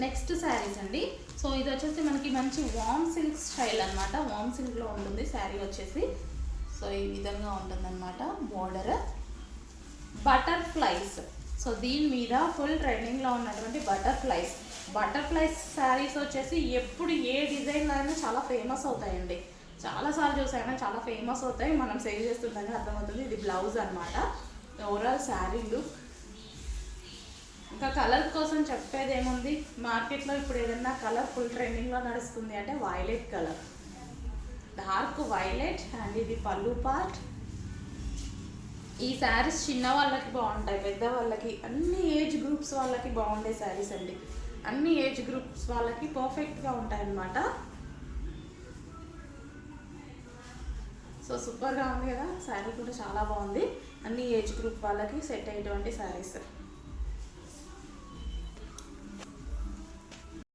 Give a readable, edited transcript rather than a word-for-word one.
Next saris అండి. So ఇది వచ్చేసి మనకి మంచి వామ్ సిల్క్ స్టైల్ అనమాట. వామ్ సిల్క్లో ఉంటుంది శారీ వచ్చేసి. సో ఈ విధంగా ఉంటుందన్నమాట. Border butterflies. సో దీని మీద ఫుల్ ట్రెండింగ్లో ఉన్నటువంటి బటర్ఫ్లైస్ శారీస్ వచ్చేసి ఎప్పుడు ఏ డిజైన్ అయినా చాలా ఫేమస్ అవుతాయండి. చాలాసార్లు చూసాను, చాలా ఫేమస్ అవుతాయి. మనం సేల్ చేస్తుండగా అర్థమవుతుంది. ఇది బ్లౌజ్ అనమాట. Overall sari look. ఇంకా కలర్ కోసం చెప్పేది ఏముంది, మార్కెట్లో ఇప్పుడు ఏదైనా కలర్ ఫుల్ ట్రెండింగ్లో నడుస్తుంది అంటే violet colour, dark violet. And ఇది పళ్ళు పార్ట్. ఈ శారీస్ చిన్న వాళ్ళకి బాగుంటాయి, పెద్ద వాళ్ళకి, అన్ని ఏజ్ గ్రూప్స్ వాళ్ళకి బాగుండే శారీస్ అండి. అన్ని ఏజ్ గ్రూప్స్ వాళ్ళకి పర్ఫెక్ట్గా ఉంటాయి అన్నమాట. సో సూపర్గా ఉంది కదా శారీ, కూడా చాలా బాగుంది. అన్ని ఏజ్ గ్రూప్ వాళ్ళకి సెట్ అయ్యేటువంటి శారీస్.